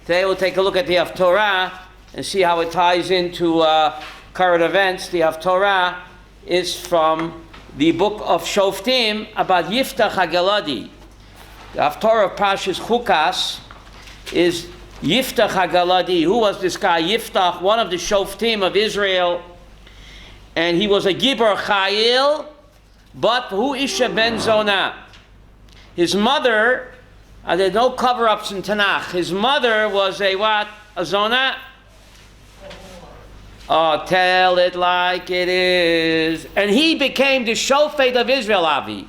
Today we'll take a look at the Haftorah and see how it ties into current events. The Haftorah is from the book of Shoftim about Yiftach HaGaladi. The Haftorah of Parshat Chukat is Yiftach HaGaladi. Who was this guy? Yiftach, one of the Shoftim of Israel. And he was a Gibor Chayil, but who Isha ben Zonah. His mother, there's no cover-ups in Tanakh. His mother was a what? A Zonah? Oh, tell it like it is. And he became the Shofet of Israel, Avi.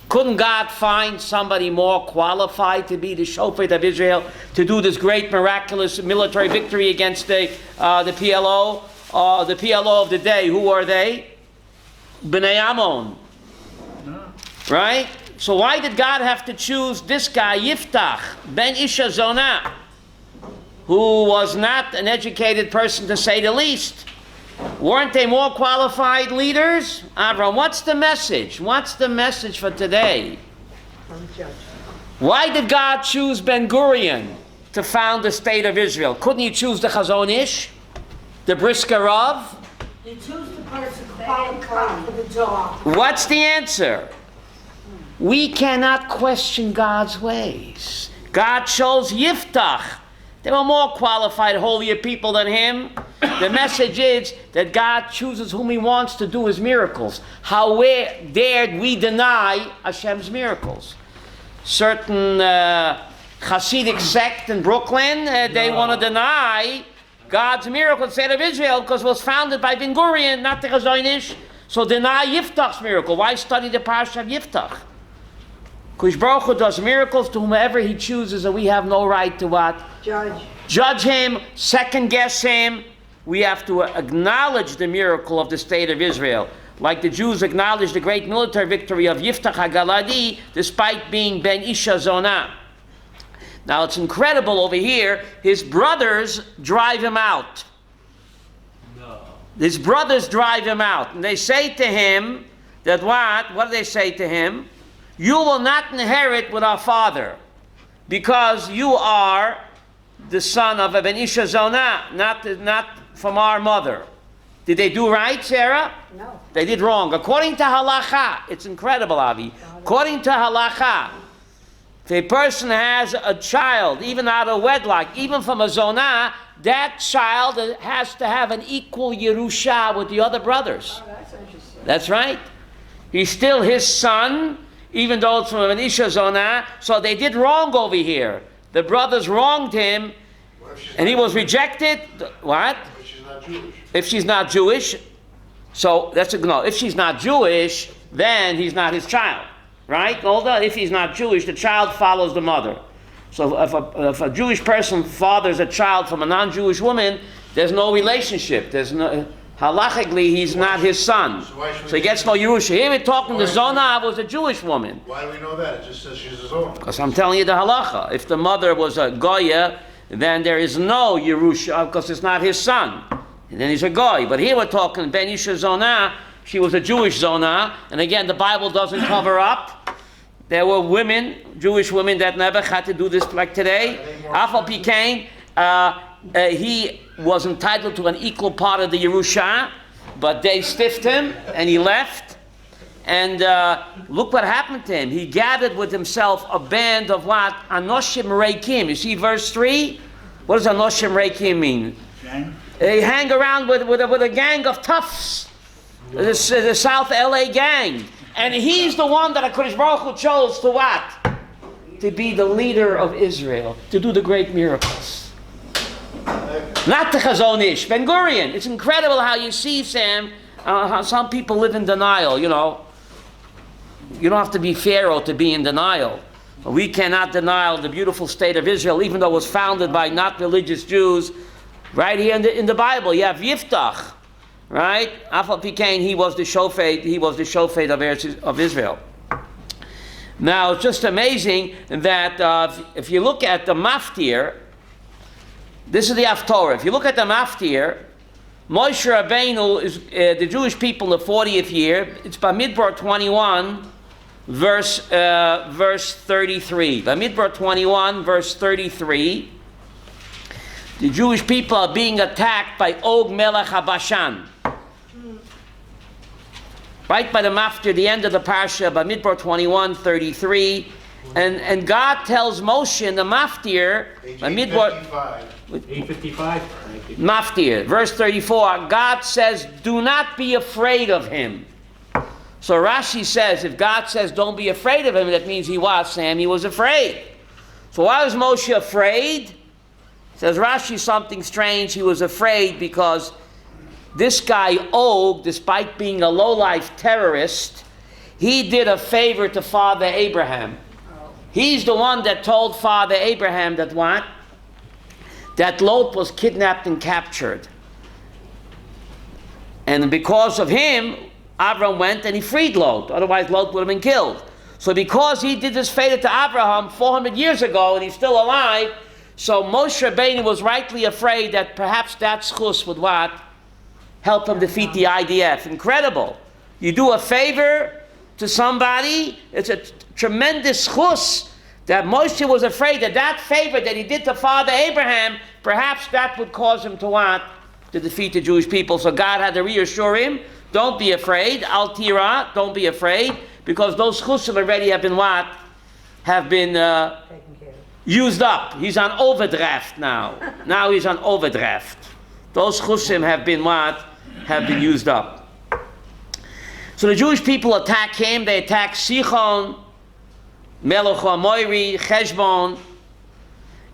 Couldn't God find somebody more qualified to be the Shofet of Israel, to do this great miraculous military victory against the PLO? The PLO of the day, who are they? Bnei Ammon. No. Right? So why did God have to choose this guy, Yiftach, ben Isha Zonah, who was not an educated person to say the least? Weren't they more qualified leaders? Avram, what's the message? What's the message for today? Why did God choose Ben Gurion to found the state of Israel? Couldn't he choose the Chazon Ish? The Brisker Rav? He chose the person qualified for the job. What's the answer? We cannot question God's ways. God chose Yiftach. They were more qualified, holier people than him. The message is that God chooses whom he wants to do his miracles. How dared we deny Hashem's miracles? Certain Hasidic sect in Brooklyn, they want to deny God's miracle in the state of Israel because it was founded by Ben Gurion, not the Chazon Ish. So deny Yiftach's miracle. Why study the Parshat of Yiftach? Kush Baruch Hu does miracles to whomever he chooses, and we have no right to what? Judge him, second guess him. We have to acknowledge the miracle of the state of Israel. Like the Jews acknowledged the great military victory of Yiftach HaGaladi despite being Ben Isha Zonah. Now it's incredible over here, his brothers drive him out. No. His brothers drive him out. And they say to him that what? What do they say to him? You will not inherit with our father because you are the son of Ben Isha Zonah, not from our mother. Did they do right, Sarah? No. They did wrong. According to halacha, it's incredible, Avi. According to halacha, if a person has a child, even out of wedlock, even from a zonah, that child has to have an equal Yerusha with the other brothers. Oh, that's interesting. That's right. He's still his son, even though it's from an Isha zonah. So they did wrong over here. The brothers wronged him, and he was rejected. What? If she's not Jewish. If she's not Jewish. So that's a no. If she's not Jewish, then he's not his child. Right? Although if he's not Jewish, the child follows the mother. So if a Jewish person fathers a child from a non-Jewish woman, there's no relationship. There's no halachically he's not his son. So he gets no Yerusha. Here we're talking the Zonah was a Jewish woman. Why do we know that? It just says she's a Zonah. Because I'm telling you the halacha. If the mother was a Goya, then there is no Yerusha because it's not his son. And then he's a Goy. But here we're talking Ben Isha Zonah. She was a Jewish Zonah, and again, the Bible doesn't cover up. There were women, Jewish women, that never had to do this like today. Afal Pikain, he was entitled to an equal part of the Yerusha, but they stiffed him, and he left. And look what happened to him. He gathered with himself a band of what? Anoshim Reikim. You see verse 3? What does Anoshim Reikim mean? Gang? They hang around with a gang of toughs. The South LA gang. And he's the one that HaKadosh Baruch Hu chose to what? To be the leader of Israel, to do the great miracles. Not the Chazon Ish, Ben Gurion. It's incredible how you see, Sam, how some people live in denial, you know. You don't have to be Pharaoh to be in denial. We cannot deny the beautiful state of Israel, even though it was founded by not religious Jews. Right here in the Bible, you have Yiftach. Right? Afal Pikain, he was the Shofet of Israel. Now, it's just amazing that if you look at the Maftir, this is the Haftorah. If you look at the Maftir, Moshe Rabbeinu is the Jewish people in the 40th year. It's Bamidbar 21, verse 33. Bamidbar 21, verse 33. the Jewish people are being attacked by Og Melech HaBashan. Right by the Maftir, the end of the Parsha, by Midbar 21:33. And God tells Moshe in the Maftir, by Midbar 855. Maftir, verse 34, God says, do not be afraid of him. So Rashi says, if God says don't be afraid of him, that means he was afraid. So why was Moshe afraid? Says Rashi something strange. He was afraid because this guy Og, despite being a low-life terrorist, he did a favor to Father Abraham. He's the one that told Father Abraham that what? That Lot was kidnapped and captured. And because of him, Abraham went and he freed Lot. Otherwise, Lot would have been killed. So because he did this favor to Abraham 400 years ago and he's still alive, so Moshe Rabbeinu was rightly afraid that perhaps that schus would what? Help him defeat the IDF. Incredible. You do a favor to somebody, it's a tremendous schus that Moshe was afraid that that favor that he did to Father Abraham, perhaps that would cause him to what? To defeat the Jewish people. So God had to reassure him, don't be afraid, Al Tira, don't be afraid, because those chusim already have been what? Have been used up. He's on overdraft now. Now he's on overdraft. Those chusim have been what? Have been used up. So the Jewish people attack him. They attack Sichon, Melech HaMoiri, Cheshbon.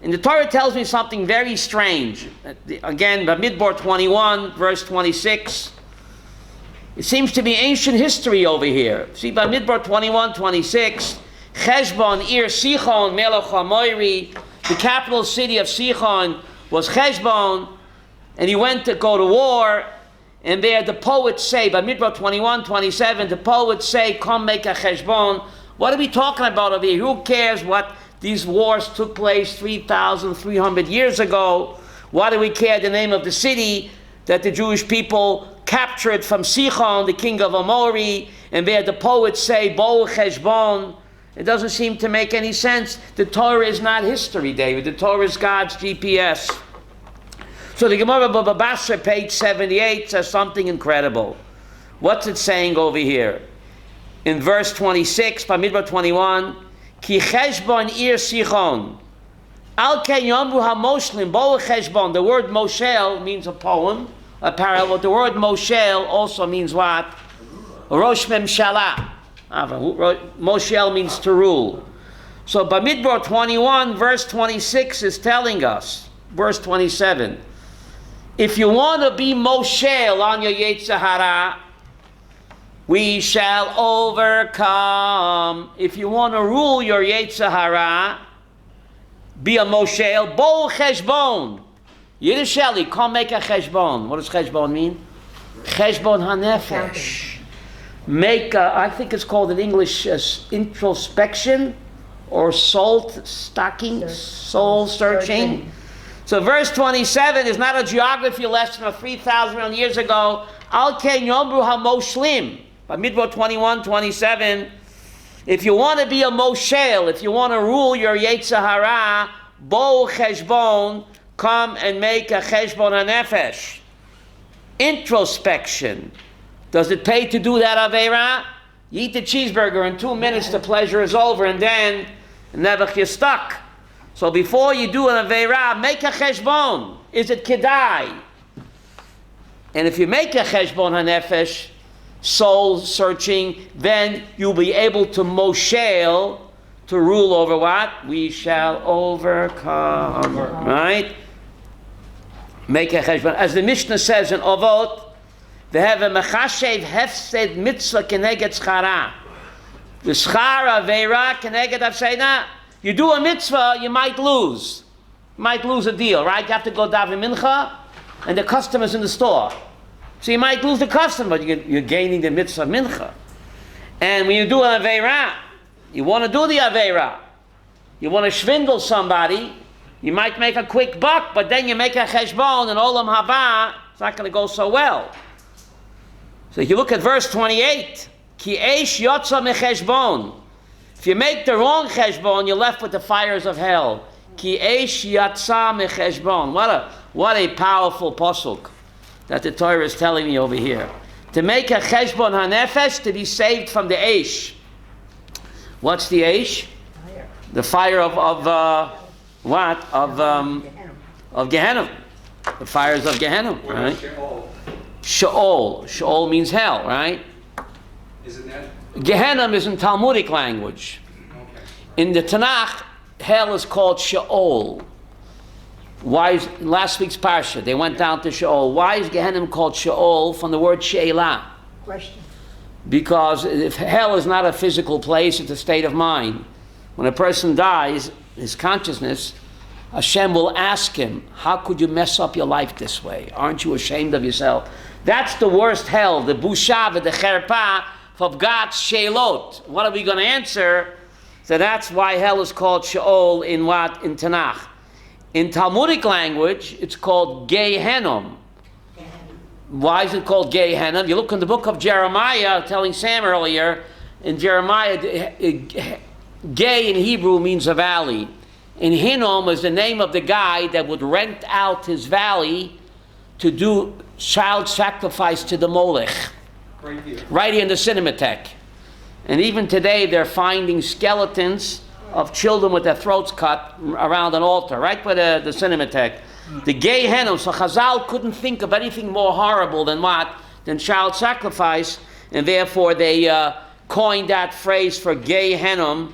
And the Torah tells me something very strange. Again, Bamidbar 21, verse 26. It seems to be ancient history over here. See, Bamidbar 21:26, Cheshbon, Ir Sichon, Melech HaMoiri. The capital city of Sichon was Cheshbon, and he went to go to war. And there the poets say, by Midbar 21:27, the poets say, come make a cheshbon. What are we talking about over here? Who cares what these wars took place 3,300 years ago? Why do we care the name of the city that the Jewish people captured from Sichon, the king of Amori? And there the poets say, bo cheshbon. It doesn't seem to make any sense. The Torah is not history, David. The Torah is God's GPS. So the Gemara Baba Basra, page 78, says something incredible. What's it saying over here? In verse 26, Bamidbar 21, Ki cheshbon ir sichon. Al ken yomru ha-moshlim, bo cheshbon. The word moshel means a poem, a parallel. The word moshel also means what? Rosh memshala. Moshel means to rule. So Bamidbar 21, verse 26 is telling us, verse 27, if you want to be Moshel on your Yetzer Hara, we shall overcome. If you want to rule your Yetzer Hara, be a Moshel, bo cheshbon. Yiddisheli, come make a cheshbon. What does cheshbon mean? Cheshbon hanefesh. Make a, I think it's called in English, introspection or soul searching. So verse 27 is not a geography lesson of 3,000 years ago. Al ken yomru ha-moshlim. By Midbar 21:27, if you want to be a moshel, if you want to rule your Yetzer Hara, bo cheshbon, come and make a cheshbon hanefesh. Introspection. Does it pay to do that aveira? You eat the cheeseburger in 2 minutes, the pleasure is over, and then never you're stuck. So before you do an aveira, make a cheshbon. Is it kedai? And if you make a cheshbon hanefesh, soul searching, then you'll be able to moshel, to rule over what? We shall overcome. Right? Make a cheshbon. As the Mishnah says in Ovot, they have a mechashev hefsed mitzvah keneged schara. The schara aveira keneged avseina. You do a mitzvah, you might lose. You might lose a deal, right? You have to go daven mincha, and the customer's in the store. So you might lose the customer, but you're gaining the mitzvah mincha. And when you do an aveira, you want to do the aveira. You want to swindle somebody, you might make a quick buck, but then you make a cheshbon, and olam haba, it's not going to go so well. So if you look at verse 28, ki eish yotza mecheshbon. If you make the wrong cheshbon, you're left with the fires of hell. Ki eish yatsa mecheshbon. What a powerful pasuk that the Torah is telling me over here. To make a cheshbon hanefesh, to be saved from the eish. What's the eish? Fire. The fire of what? Of Gehenna. The fires of Gehenna, right? Sheol. Sheol means hell, right? Isn't that? Gehenna is in Talmudic language. Okay. In the Tanakh, hell is called Sheol. Why is, last week's Parshat, they went down to Sheol. Why is Gehenna called Sheol? From the word She'elah. Question. Because if hell is not a physical place, it's a state of mind. When a person dies, his consciousness, Hashem will ask him, how could you mess up your life this way? Aren't you ashamed of yourself? That's the worst hell, the busha, the cherpa of God's sheilot. What are we going to answer? So that's why hell is called Sheol in what? In Tanakh. In Talmudic language, it's called Gehenna. Why is it called Gehenna? You look in the book of Jeremiah, telling Sam earlier, in Jeremiah, Gay in Hebrew means a valley. And Hinnom is the name of the guy that would rent out his valley to do child sacrifice to the Molech. Right here in the Cinematheque. And even today they're finding skeletons of children with their throats cut around an altar, right by the Cinematheque. The Gay Hinnom, so Chazal couldn't think of anything more horrible than what? Than child sacrifice, and therefore they coined that phrase for Gay Hinnom,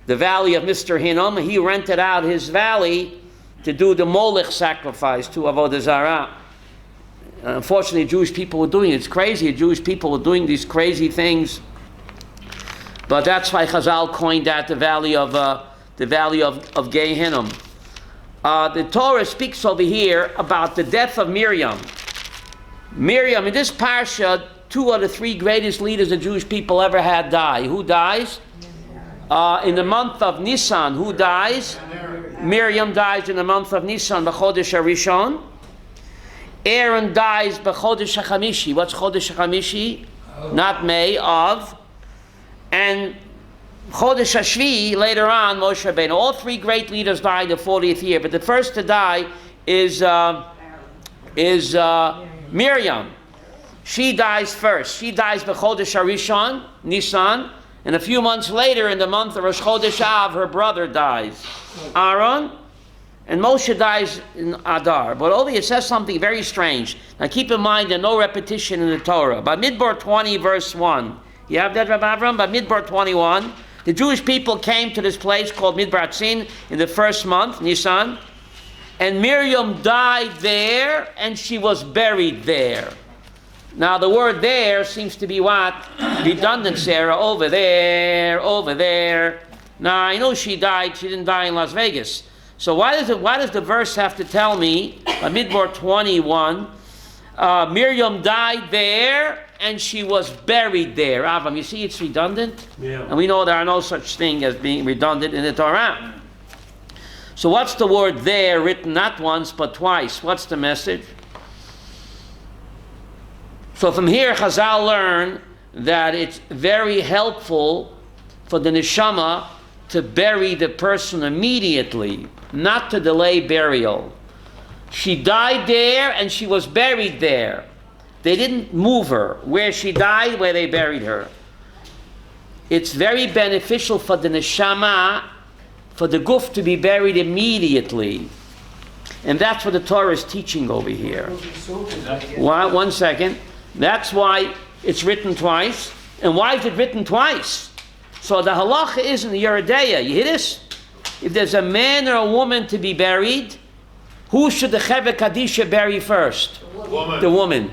the valley of Mr. Hinnom. He rented out his valley to do the Molech sacrifice to Avodah Zarah. Unfortunately, Jewish people were doing it. It's crazy. Jewish people were doing these crazy things. But that's why Chazal coined that the valley of Gay Hinnom. The Torah speaks over here about the death of Miriam. Miriam, in this parsha, 2 of the 3 greatest leaders the Jewish people ever had die. Who dies? In the month of Nisan, who dies? Miriam dies in the month of Nisan, b'chodesh HaRishon. Aaron dies b'chodesh HaChamishi. What's chodesh HaChamishi? Not May, of. And chodesh HaShvi, later on, Moshe Rabbeinu. All 3 great leaders died the 40th year, but the first to die is Miriam. She dies first. She dies b'chodesh HaRishon, Nisan. And a few months later, in the month of Rosh Chodesh Av, her brother dies, Aaron, and Moshe dies in Adar. But over here it says something very strange. Now keep in mind there's no repetition in the Torah. By Midbar 20, verse 1. You have that, Rabbi Avram? By Midbar 21, the Jewish people came to this place called Midbar Tzin in the first month, Nisan, and Miriam died there, and she was buried there. Now the word there seems to be what? Redundant, Sarah. Over there. Now I know she died. She didn't die in Las Vegas. So why does the verse have to tell me, by Midbar 21, Miriam died there and she was buried there? Avram, you see it's redundant? Yeah. And we know there are no such thing as being redundant in the Torah. So what's the word there written not once but twice? What's the message? So from here, Chazal learn that it's very helpful for the neshama to bury the person immediately, not to delay burial. She died there and she was buried there. They didn't move her. Where she died, where they buried her. It's very beneficial for the neshama, for the guf to be buried immediately. And that's what the Torah is teaching over here. One second. That's why it's written twice. And why is it written twice? So the halacha is in the Yeridea. You hear this? If there's a man or a woman to be buried, who should the Cheveh Kadisha bury first? The woman.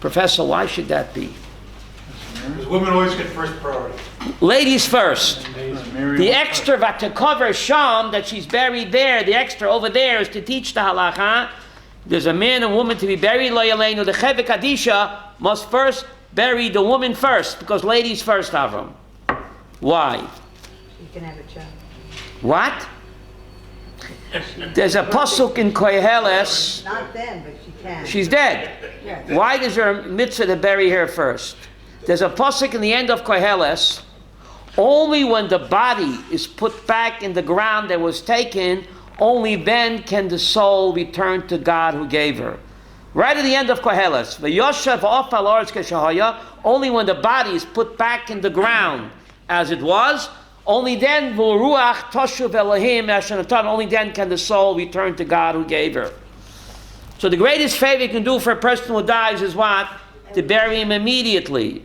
Professor, why should that be? Because women always get first priority. Ladies first. The extra to cover Sham, that she's buried there, the extra over there is to teach the halacha. There's a man and woman to be buried, lo yaleinu. The Cheveh Kadisha must first bury the woman first, because ladies first, Avram. Why? She can have a child. What? There's a pasuk in Koheles. Not then, but she can. She's dead. Yes. Why is there a mitzvah to bury her first? There's a pasuk in the end of Koheles. Only when the body is put back in the ground that was taken, only then can the soul return to God who gave her. Right at the end of Koheles, V'yoshev ofal oretz keshahaya, only when the body is put back in the ground as it was, only then v'ruach toshuv Elohim asher, only then can the soul return to God who gave her. So the greatest favor you can do for a person who dies is what? To bury him immediately.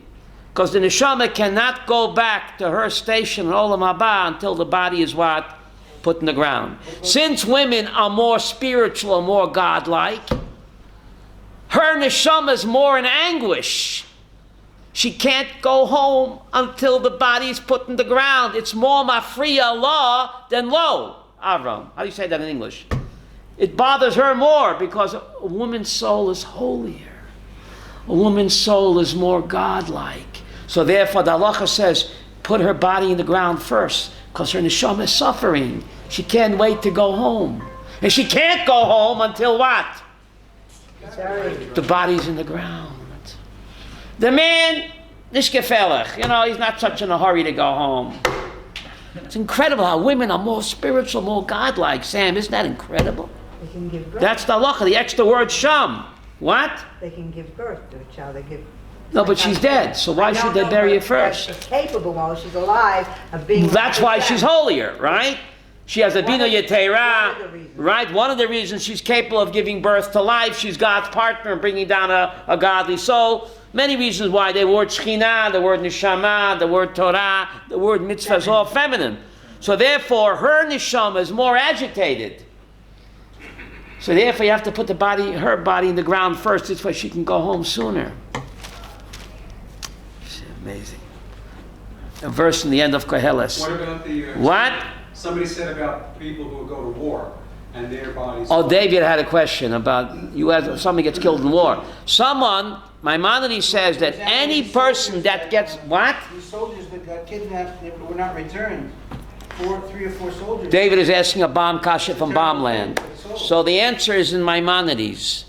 Because the neshama cannot go back to her station in Olam Haba until the body is what? Put in the ground. Since women are more spiritual and more godlike, her neshama is more in anguish. She can't go home until the body is put in the ground. It's more mafriya law than lo. Avram. How do you say that in English? It bothers her more because a woman's soul is holier. A woman's soul is more godlike. So therefore the halacha says, put her body in the ground first, because her neshama is suffering. She can't wait to go home. And she can't go home until what? The body's in the ground. The man, nishkefelech, he's not such in a hurry to go home. It's incredible how women are more spiritual, more godlike. Sam, isn't that incredible? They can give birth. That's the halacha, the extra word sham. What? They can give birth to a child. They give. No, but she's dead, so why should they bury her first? She's capable while she's alive of being. That's why she's holier, right? She has a bina yetera, right? One of the reasons she's capable of giving birth to life, she's God's partner in bringing down a godly soul. Many reasons why. The word shechina, the word neshama, the word Torah, the word mitzvah is all feminine. So therefore, her neshama is more agitated. So therefore, you have to put her body in the ground first. This way she can go home sooner. It's amazing. A verse in the end of Koheles. What about the... What? Somebody said about people who go to war and their bodies... Oh, David had a question about somebody gets killed in war. Maimonides says that any person that gets... What? The soldiers that got kidnapped, they were not returned. 3 or 4 soldiers. David is asking a bomb kasha from Bombland. So the answer is in Maimonides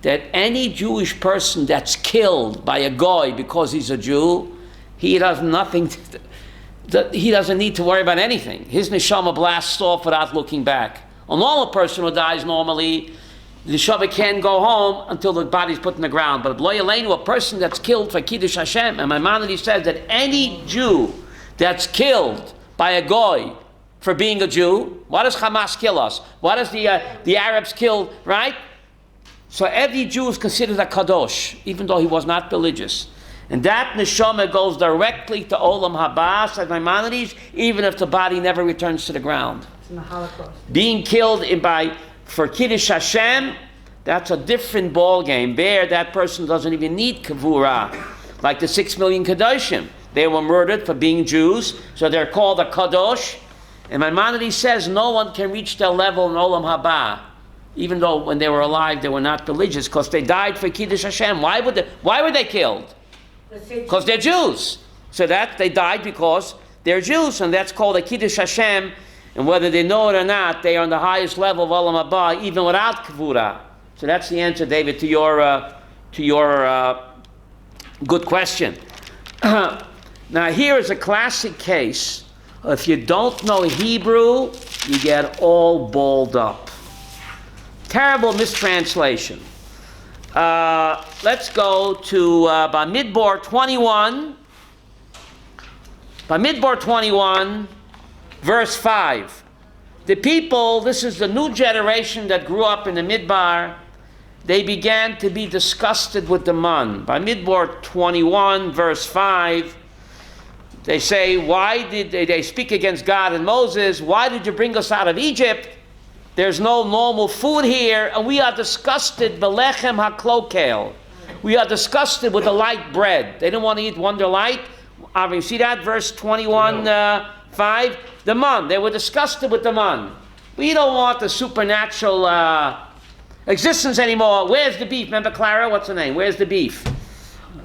that any Jewish person that's killed by a goy because he's a Jew, he doesn't need to worry about anything. His neshama blasts off without looking back. A normal person who dies normally, the neshama can't go home until the body's put in the ground. But lo yaleinu, a person that's killed for Kiddush Hashem, and Maimonides says that any Jew that's killed by a goy for being a Jew, why does Hamas kill us? Why does the Arabs kill, right? So every Jew is considered a kadosh, even though he was not religious. And that neshama goes directly to Olam Haba, says Maimonides, even if the body never returns to the ground. It's in the Holocaust. Being killed for Kiddush Hashem, that's a different ball game. There, that person doesn't even need kavura, like the 6 million kadoshim. They were murdered for being Jews, so they're called a kadosh. And Maimonides says no one can reach their level in Olam Haba, even though when they were alive they were not religious, because they died for Kiddush Hashem. Why were they killed? Because they're Jews. So that they died because they're Jews, and that's called a Kiddush Hashem. And whether they know it or not, they are on the highest level of Olam Haba, even without kavura. So that's the answer, David, to your good question. Now here is a classic case. If you don't know Hebrew, you get all balled up. Terrible mistranslation. Let's go to Bamidbar 21. Bamidbar 21, verse 5. The people, this is the new generation that grew up in the Midbar, they began to be disgusted with the man. Bamidbar 21, verse 5. They say, why did they speak against God and Moses? Why did you bring us out of Egypt? There's no normal food here, and we are disgusted. Belechem haklokel. We are disgusted with the light bread. They didn't want to eat Wonder Light. You see that? Verse 21, 5. The man. They were disgusted with the man. We don't want the supernatural existence anymore. Where's the beef? Remember Clara? What's her name? Where's the beef?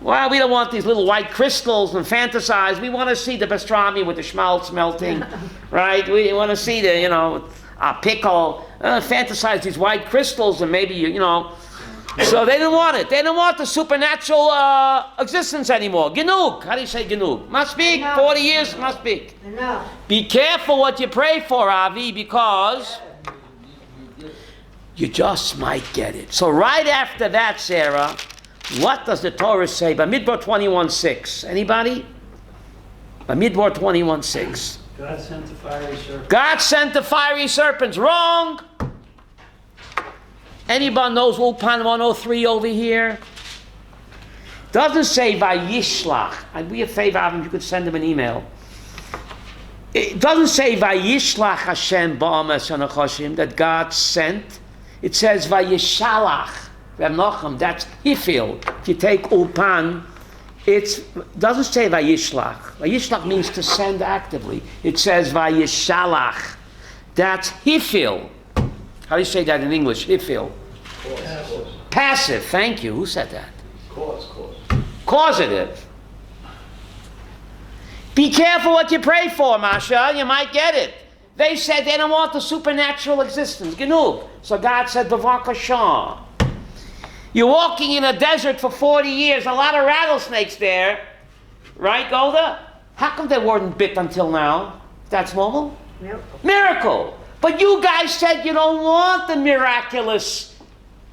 Well, we don't want these little white crystals and fantasize. We want to see the pastrami with the schmaltz melting, right? We want to see the, a pickle. Fantasize these white crystals and maybe, So they didn't want it. They didn't want the supernatural existence anymore. Genug. How do you say genug? Masbik. 40 years, masbik. Enough. Be careful what you pray for, Avi, because you just might get it. So right after that, Sarah, what does the Torah say? Bamidbar 21:6. Anybody? Bamidbar 21:6. God sent the fiery serpent. God sent the fiery serpents. Wrong. Anybody knows Ulpan 103 over here? Doesn't say Vayishlach. I'd be a favor, Avim, you could send him an email. It doesn't say Vayishlach Hashem ba'amas hanachashim, that God sent. It says Vayishalach. Reb Nachum, that's Hifil. If you take Ulpan, it doesn't say Vayishlach. Vayishlach means to send actively. It says Vayishalach. That's Hifil. How do you say that in English? Hifil. Passive. Thank you. Who said that? Causative. Be careful what you pray for, Masha. You might get it. They said they don't want the supernatural existence. Genug. So God said, Bavakashah. You're walking in a desert for 40 years. A lot of rattlesnakes there. Right, Golda? How come they weren't bit until now? That's normal? Miracle. But you guys said you don't want the miraculous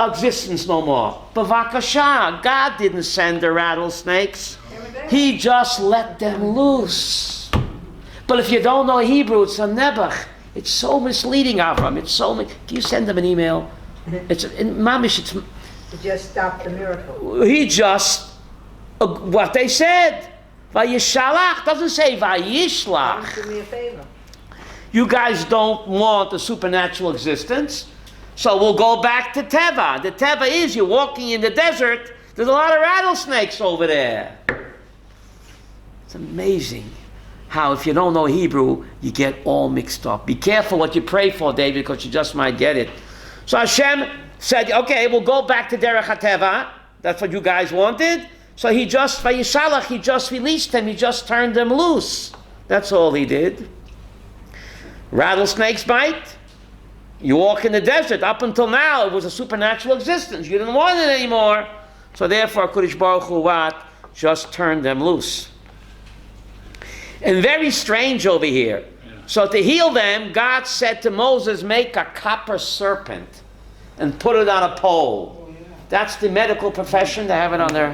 existence no more. Bavakashah. God didn't send the rattlesnakes. He just let them loose. But if you don't know Hebrew, it's a nebuch. It's so misleading, Avram. It's so. Can you send them an email? It's in Mamish. It's. To just stop the miracle. He just what they said. Vayishalach doesn't say Vayishlach. Do me a favor. You guys don't want the supernatural existence, so we'll go back to Teva. The Teva is you're walking in the desert. There's a lot of rattlesnakes over there. It's amazing how if you don't know Hebrew, you get all mixed up. Be careful what you pray for, David, because you just might get it. So Hashem said, okay, we'll go back to Derech HaTeva. That's what you guys wanted. So he just, Vayishalach, he just released them. He just turned them loose. That's all he did. Rattlesnakes bite. You walk in the desert. Up until now, it was a supernatural existence. You didn't want it anymore. So therefore, Kodesh Baruch Hu what? Just turned them loose. And very strange over here. So to heal them, God said to Moses, make a copper serpent and put it on a pole. That's the medical profession. They have it on their...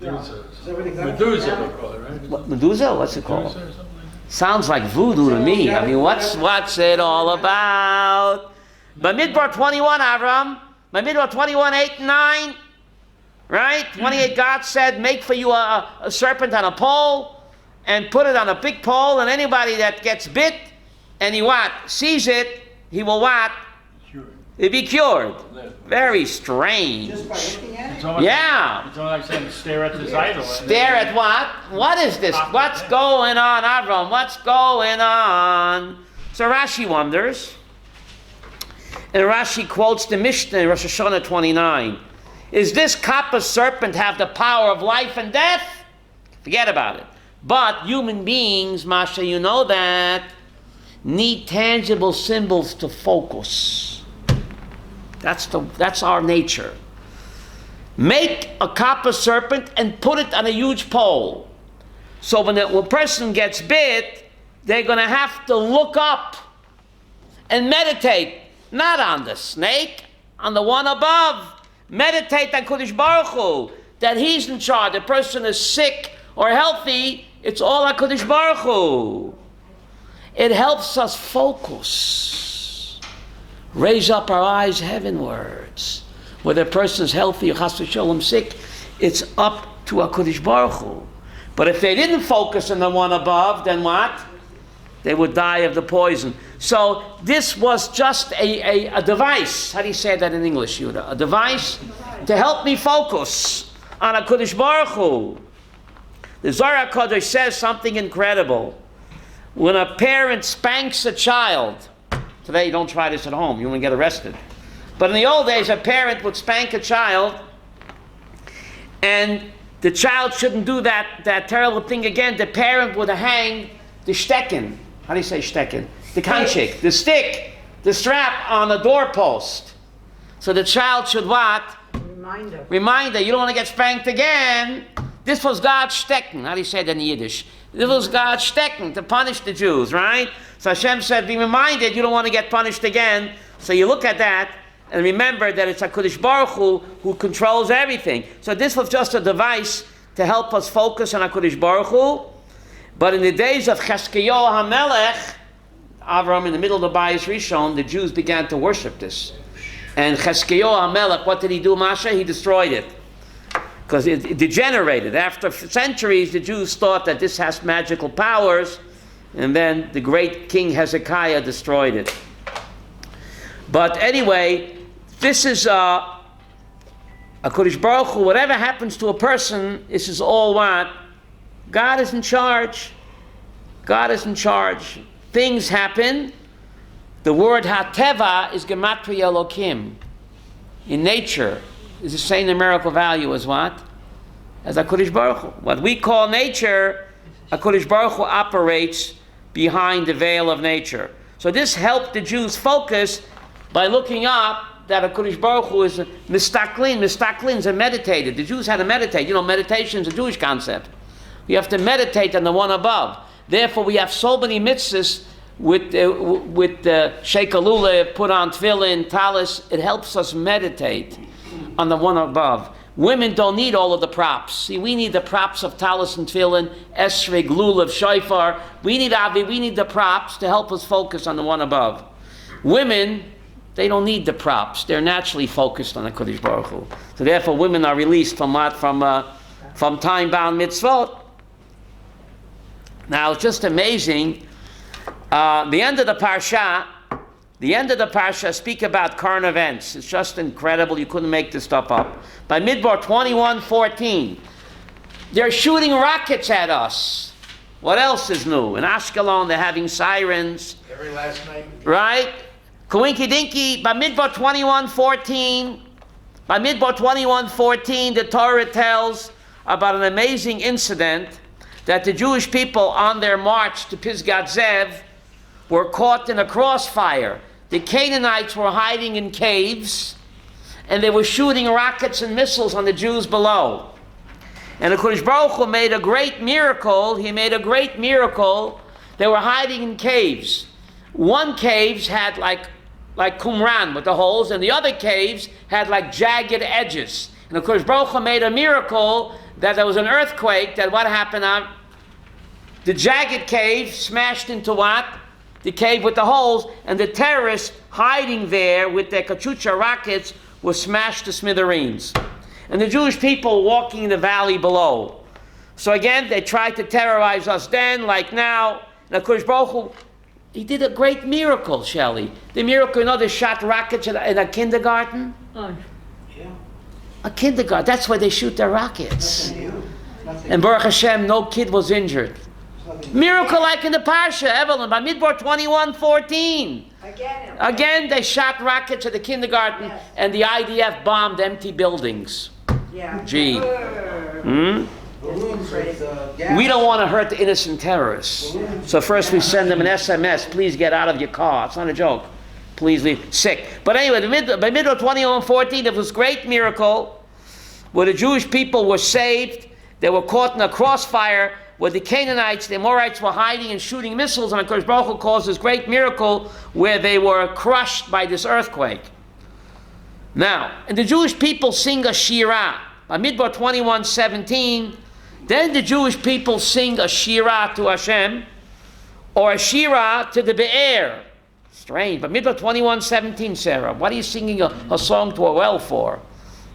Medusa, they call it, right? What, Medusa? What's it called? Medusa or something like that? Sounds like voodoo to me. I mean, what's it all about? Bamidbar 21, Avram. Bamidbar 21, 8 and 9. Right? 28, God said, make for you a serpent on a pole and put it on a big pole, and anybody that gets bit and he what? Sees it, he will what? He'll be cured. Very strange. Just by looking at it? It's almost Yeah. It's almost like saying stare at this idol. Stare at what? What is this? What's going on, Avram? What's going on? So Rashi wonders. And Rashi quotes the Mishnah in Rosh Hashanah 29. Is this copper serpent have the power of life and death? Forget about it. But human beings, Masha, you know that, need tangible symbols to focus. That's our nature. Make a copper serpent and put it on a huge pole. So when a person gets bit, they're going to have to look up and meditate, not on the snake, on the one above. Meditate on Kodesh Baruch Hu, that He's in charge. The person is sick or healthy, it's all on Kodesh Baruch Hu. It helps us focus. Raise up our eyes heavenwards. Whether a person's healthy or chas v'sholom sick, it's up to a Kodesh Baruch Hu. But if they didn't focus on the one above, then what? They would die of the poison. So this was just a device. How do you say that in English, Yuda? A device to help me focus on a Kodesh Baruch Hu. The Zohar HaKadosh says something incredible. When a parent spanks a child, today you don't try this at home, you won't get arrested. But in the old days, a parent would spank a child, and the child shouldn't do that terrible thing again. The parent would hang the stecken. How do you say stecken? The kanchik, the stick, the strap on the doorpost. So the child should what? Reminder. Reminder, you don't want to get spanked again. This was God's stecken. How do you say that in Yiddish? This was God's stecken to punish the Jews, right? So Hashem said, be reminded you don't want to get punished again. So you look at that and remember that it's HaKadosh Baruch who controls everything. So this was just a device to help us focus on HaKadosh Baruch Hu. But in the days of Cheskiyah HaMelech, Avram, in the middle of the Bayis Rishon, the Jews began to worship this. And Cheskiyah HaMelech, what did he do, Masha? He destroyed it. Because it degenerated. After centuries, the Jews thought that this has magical powers, and then the great King Hezekiah destroyed it. But anyway, this is HaKadosh Baruch Hu, whatever happens to a person, this is all what? God is in charge. God is in charge. Things happen. The word HaTeva is Gematria Elokim. In nature, is the same numerical value as what? As HaKadosh Baruch Hu. What we call nature, HaKadosh Baruch Hu operates behind the veil of nature. So this helped the Jews focus by looking up that HaKadosh Baruch Hu is mistaklin. Mistaklin is a meditated. The Jews had to meditate. You know, meditation is a Jewish concept. We have to meditate on the one above. Therefore, we have so many mitzvahs with the Sheikh Alula, put on tefillin, talis. It helps us meditate on the one above. Women don't need all of the props. See, we need the props of talis and tefillin, esrog, lulav, shofar. We need the props to help us focus on the one above. Women, they don't need the props. They're naturally focused on the Kodesh Baruch Hu. So therefore, women are released from what? From time-bound mitzvot. Now, it's just amazing. The end of the Parsha speak about current events. It's just incredible. You couldn't make this stuff up. By Midbar 21:14, they're shooting rockets at us. What else is new? In Ashkelon, they're having sirens. Every last night. Right? Kawinky Dinky, by Midbar 21:14, the Torah tells about an amazing incident that the Jewish people on their march to Pisgat Zev were caught in a crossfire. The Canaanites were hiding in caves, and they were shooting rockets and missiles on the Jews below. And the HaKadosh Baruch Hu made a great miracle. He made a great miracle. They were hiding in caves. One caves had like Qumran with the holes, and the other caves had like jagged edges. And the HaKadosh Baruch Hu made a miracle that there was an earthquake, that what happened? The jagged cave smashed into what? The cave with the holes, and the terrorists hiding there with their Kachucha rockets were smashed to smithereens. And the Jewish people walking in the valley below. So again, they tried to terrorize us then, like now. And HaKadosh Baruch Hu, he did a great miracle, Shelley. The miracle, you know, they shot rockets in a kindergarten? Oh. Yeah. A kindergarten, that's where they shoot their rockets. Nothing new. Nothing And Baruch Hashem, no kid was injured. Nothing Miracle like in the Parsha, Evelyn, by Midbar 21:14. Again, they shot rockets at the kindergarten, Yes. and the IDF bombed empty buildings. Yeah. Gee. Balloons with gas. We don't want to hurt the innocent terrorists. So first we send them an SMS, please get out of your car. It's not a joke. Please leave. Sick. But anyway, by Midbar 21:14, there was a great miracle where the Jewish people were saved. They were caught in a crossfire where the Canaanites, the Amorites, were hiding and shooting missiles, and HaKadosh Baruch Hu caused this great miracle where they were crushed by this earthquake. Now, and the Jewish people sing a shirah. By Midbar 21:17, then the Jewish people sing a shirah to Hashem, or a shirah to the Be'er. Strange. By Midbar 21:17, Sarah, what are you singing a song to a well for?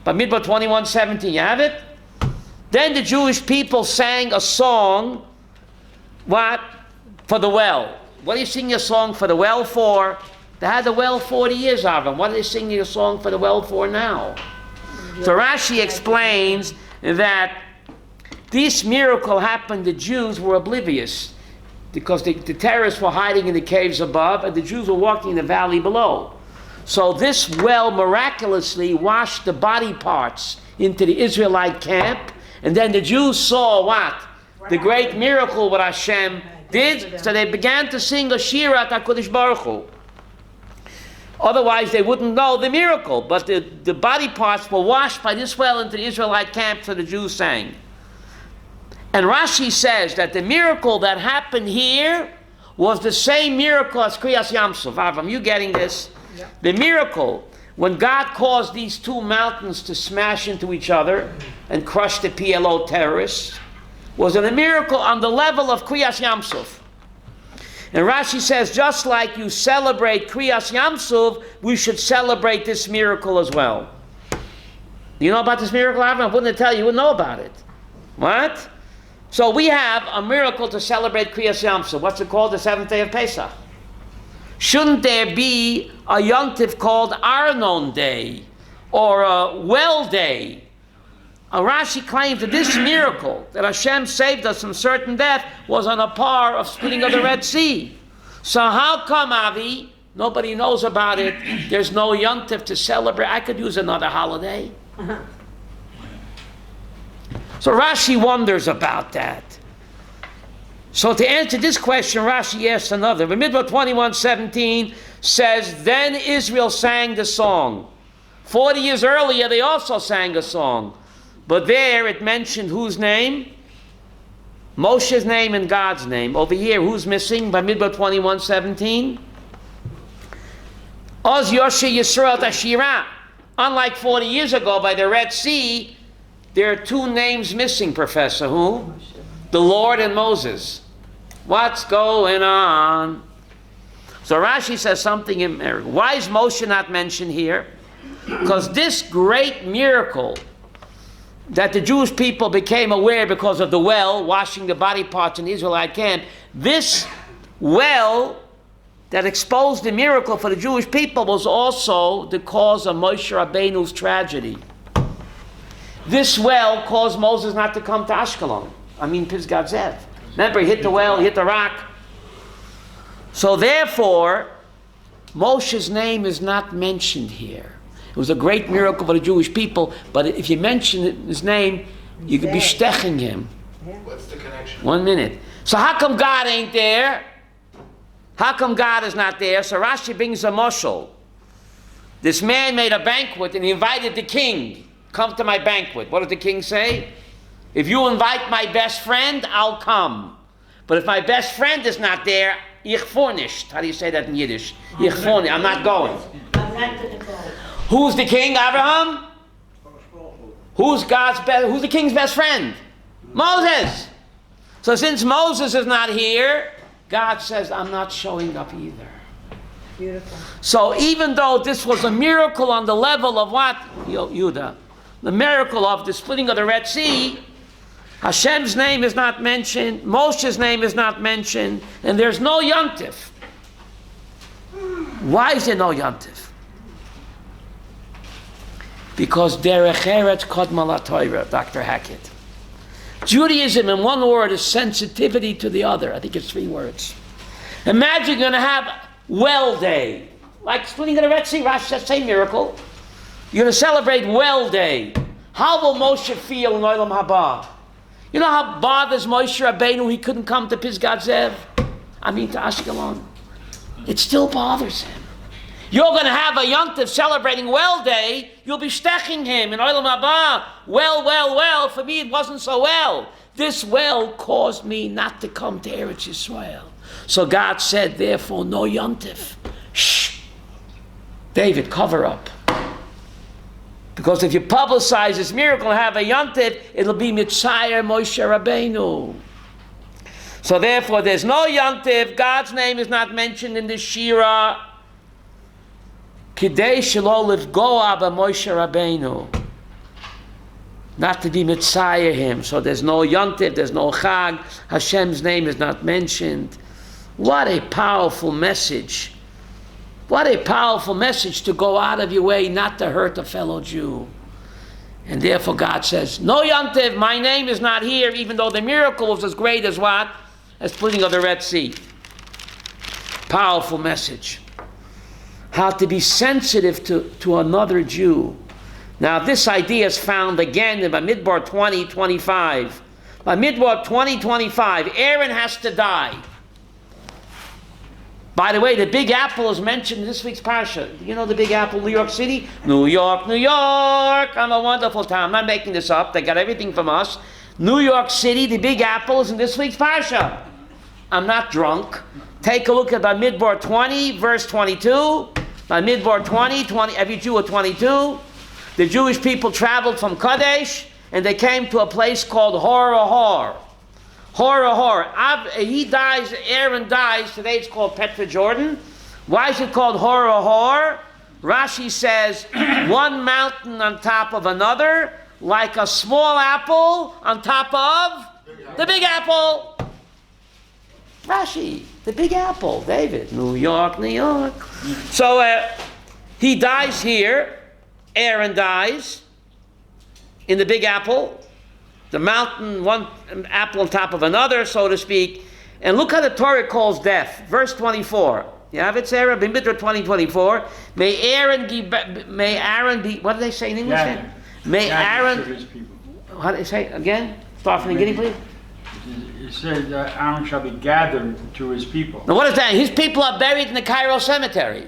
By Midbar 21:17, you have it? Then the Jewish people sang a song, what? For the well. What are you singing a song for the well for? They had the well 40 years of them. What are they singing a song for the well for now? So Rashi explains that this miracle happened, the Jews were oblivious because the terrorists were hiding in the caves above and the Jews were walking in the valley below. So this well miraculously washed the body parts into the Israelite camp, and then the Jews saw what? The great miracle what Hashem did, so they began to sing a shirah to HaKadosh Baruch Hu. Otherwise, they wouldn't know the miracle. But the body parts were washed by this well into the Israelite camp, so the Jews sang. And Rashi says that the miracle that happened here was the same miracle as Kriyas Yamsuf. Avram, you getting this? Yeah. The miracle, when God caused these two mountains to smash into each other and crush the PLO terrorists, was a miracle on the level of Kriyas Yamsuf. And Rashi says, just like you celebrate Kriyas Yamsuf, we should celebrate this miracle as well. Do you know about this miracle, Avram? I wouldn't tell you, you would know about it. What? So we have a miracle to celebrate Kriyas Yamsuf. What's it called? The 7th day of Pesach. Shouldn't there be a yontif called Arnon Day or a Well Day? Rashi claims that this miracle, that Hashem saved us from certain death, was on a par of splitting of the Red Sea. So how come, Avi, nobody knows about it, there's no yontif to celebrate? I could use another holiday. So Rashi wonders about that. So to answer this question, Rashi asks another. Bamidbar 21:17 says, then Israel sang the song. 40 years earlier, they also sang a song. But there it mentioned whose name? Moshe's name and God's name. Over here, who's missing? Bamidbar 21:17. Oz Yoshe Yisrael Tashira. Unlike 40 years ago by the Red Sea, there are two names missing, Professor. Who? The Lord and Moses. What's going on? So Rashi says something in Miriam. Why is Moshe not mentioned here? Because this great miracle that the Jewish people became aware because of the well, washing the body parts in the Israelite camp, this well that exposed the miracle for the Jewish people was also the cause of Moshe Rabbeinu's tragedy. This well caused Moses not to come to Ashkelon. Pisgat Zev. Remember, he hit the well, he hit the rock. So therefore, Moshe's name is not mentioned here. It was a great miracle for the Jewish people, but if you mention his name, you could be steching him. What's the connection? 1 minute. So how come God ain't there? How come God is not there? So Rashi brings a moshel. This man made a banquet and he invited the king. Come to my banquet. What did the king say? If you invite my best friend, I'll come. But if my best friend is not there, ich vor nicht. How do you say that in Yiddish? Ich vor nicht. I'm not going. I'm not going to go. Who's the king, Abraham? Who's the king's best friend? Moses. So since Moses is not here, God says, I'm not showing up either. Beautiful. So even though this was a miracle on the level of what? Yehuda. The miracle of the splitting of the Red Sea, Hashem's name is not mentioned, Moshe's name is not mentioned, and there's no yontif. Why is there no yontif? Because derech eretz kodma laTorah, Dr. Hackett. Judaism, in one word, is sensitivity to the other. I think it's 3 words. Imagine you're going to have well day, like splitting of the Red Sea. Rashi says, same miracle. You're going to celebrate well day. How will Moshe feel in Olam Haba? You know how bothers Moshe Rabbeinu he couldn't come to Pisgat Zev? To Ashkelon. It still bothers him. You're going to have a yontif celebrating well day. You'll be steching him in Olam Haba. Well. For me, it wasn't so well. This well caused me not to come to Eretz Yisrael. So God said, therefore, no yontif. Shh. David, cover up. Because if you publicize this miracle and have a yontif, it'll be Mitzayir Moshe Rabbeinu. So therefore, there's no yontif. God's name is not mentioned in the Shira. Kidei shelo lifgoa b'Moshe Rabbeinu. Not to be Mitzayir him. So there's no yontif, there's no chag. Hashem's name is not mentioned. What a powerful message. What a powerful message to go out of your way not to hurt a fellow Jew. And therefore God says, no yontif, my name is not here, even though the miracle was as great as what? As splitting of the Red Sea. Powerful message. How to be sensitive to another Jew. Now this idea is found again in Bamidbar 20:25. Bamidbar 20:25, Aaron has to die. By the way, the Big Apple is mentioned in this week's Parsha. You know the Big Apple, New York City? New York, New York. I'm a wonderful town. I'm not making this up. They got everything from us. New York City, the Big Apple is in this week's Parsha. I'm not drunk. Take a look at Bamidbar 20, verse 22. Bamidbar 20, every Jew at 22. The Jewish people traveled from Kadesh, and they came to a place called Hor. He dies, Aaron dies. Today it's called Petra Jordan. Why is it called Hor? Rashi says, one mountain on top of another, like a small apple on top of the Big Apple. Rashi, the Big Apple, David, New York, New York. So he dies here. Aaron dies in the Big Apple. The mountain, one apple on top of another, so to speak. And look how the Torah calls death. Verse 24. You have it, Sarah? Bimidra 20:24. May Aaron be, what do they say in English? Gathered. May Gathered to Aaron, his people. how do they say again? Start from the beginning, please. It said Aaron shall be gathered to his people. Now what is that? His people are buried in the Cairo cemetery.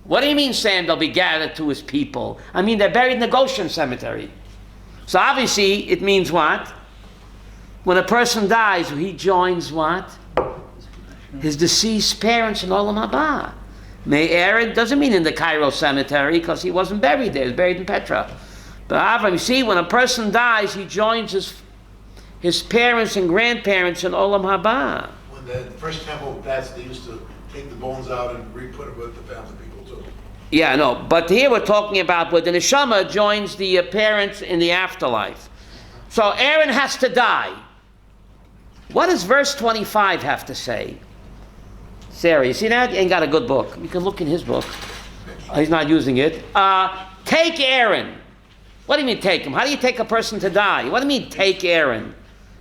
What do you mean, Sam, they'll be gathered to his people? I mean, they're buried in the Goshen cemetery. So obviously, it means what? When a person dies, he joins what? His deceased parents in Olam Haba. May Aaron doesn't mean in the Cairo cemetery because he wasn't buried there. He was buried in Petra. But Avram, you see, when a person dies, he joins his parents and grandparents in Olam Haba. When the first temple was passed, they used to take the bones out and re-put them with the family people too. Yeah, no, but here we're talking about where the neshama joins the parents in the afterlife. So Aaron has to die. What does verse 25 have to say? Sarah, you see that? He ain't got a good book. You can look in his book. He's not using it. Take Aaron. What do you mean take him? How do you take a person to die? What do you mean take Aaron?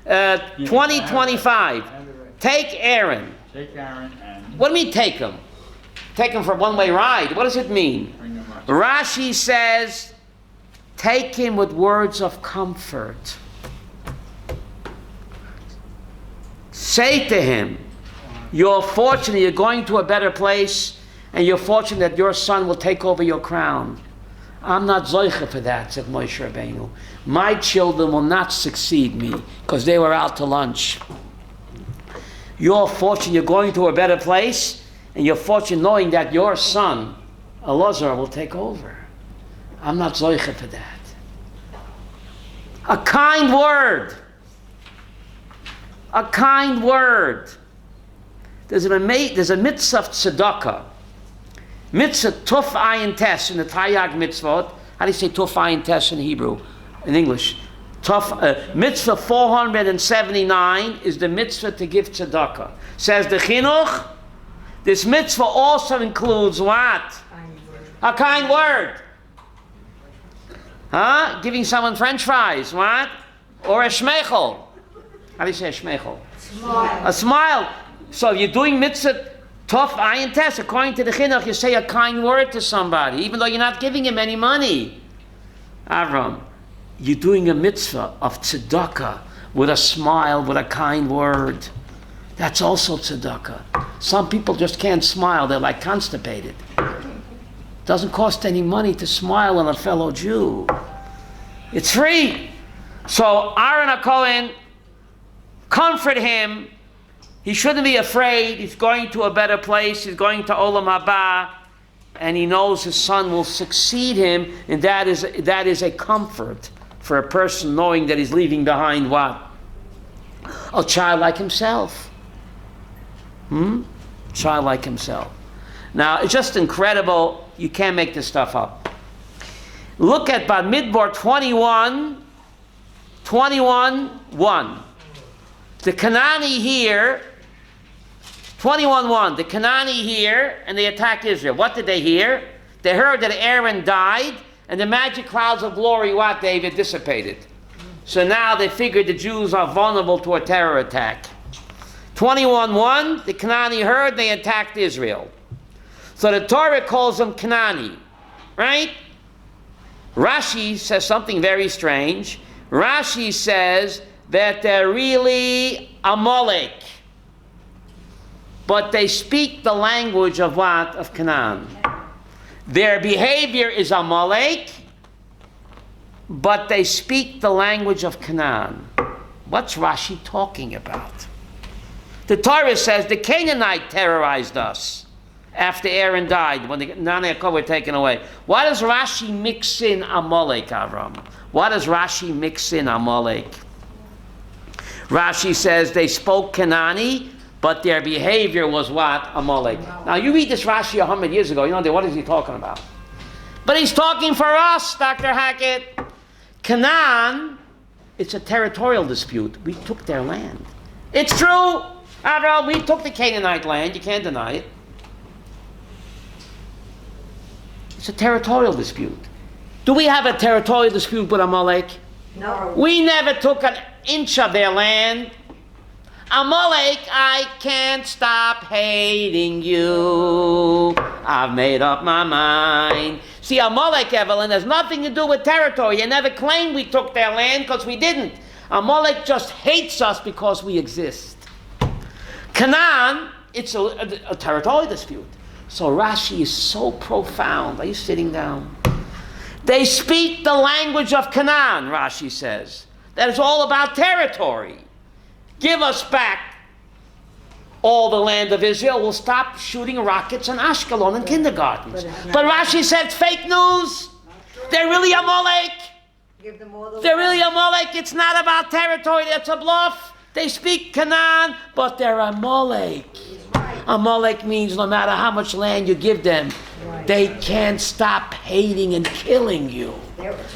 2025. Take Aaron. Take Aaron and What do you mean take him? Take him for a one-way ride. What does it mean? bring them up. Rashi says, take him with words of comfort. Say to him, you're fortunate, you're going to a better place, and you're fortunate that your son will take over your crown. I'm not zoicha for that, said Moshe Rabbeinu. My children will not succeed me, because they were out to lunch. You're fortunate, you're going to a better place, and you're fortunate knowing that your son, Elazar, will take over. I'm not zoicha for that. A kind word. A kind word. There's a mitzvah of tzedakah. Mitzvah tuf ayin tes in the Taryag mitzvot. How do you say tuf ayin tes in Hebrew? In English. Mitzvah 479 is the mitzvah to give tzedakah. Says the chinuch, this mitzvah also includes what? A kind word. Huh? Giving someone French fries, what? Or a shmeichel. How do you say a shmeichel? Smile. A smile. So you're doing mitzvah tough ayin test. According to the chinuch, you say a kind word to somebody, even though you're not giving him any money. Avram, you're doing a mitzvah of tzedakah with a smile, with a kind word. That's also tzedakah. Some people just can't smile. They're like constipated. Doesn't cost any money to smile on a fellow Jew. It's free. So Aaron HaKohen, comfort him. He shouldn't be afraid. He's going to a better place. He's going to Olam Haba. And he knows his son will succeed him. And that is a comfort for a person knowing that he's leaving behind what? A child like himself. Child like himself. Now, it's just incredible. You can't make this stuff up. Look at Bamidbar 21, 1. The Canaanite here, 21:1. The Canaanite here, and they attacked Israel. What did they hear? They heard that Aaron died, and the magic clouds of glory, what, David, dissipated. So now they figured the Jews are vulnerable to a terror attack. 21:1. The Canaanite heard, they attacked Israel. So the Torah calls them Canaanite, right? Rashi says something very strange. Rashi says that they're really Amalek. but they speak the language of what? Of Canaan. Their behavior is Amalek, but they speak the language of Canaan. What's Rashi talking about? The Torah says the Canaanite terrorized us after Aaron died, when the Canaanites were taken away. Why does Rashi mix in Amalek, Avram? Why does Rashi mix in Amalek? Rashi says they spoke Canaani, but their behavior was what? Amalek. Now you read this Rashi 100 years ago, you know, what is he talking about? But he's talking for us, Dr. Hackett. Canaan, it's a territorial dispute. We took their land. It's true, Avram, we took the Canaanite land, you can't deny it. It's a territorial dispute. Do we have a territorial dispute with Amalek? No. We never took an inch of their land. Amalek, I can't stop hating you. I've made up my mind. See, Amalek, Evelyn, has nothing to do with territory. You never claimed we took their land because we didn't. Amalek just hates us because we exist. Canaan, it's a territorial dispute. So Rashi is so profound. Are you sitting down? They speak the language of Canaan, Rashi says. That is all about territory. Give us back all the land of Israel. We'll stop shooting rockets on Ashkelon in kindergartens. But Rashi said it's fake news. They're really Amalek. Give them all the They're really Amalek. It's not about territory. That's a bluff. They speak Canaan, but they're Amalek. Amalek means no matter how much land you give them, they can't stop hating and killing you.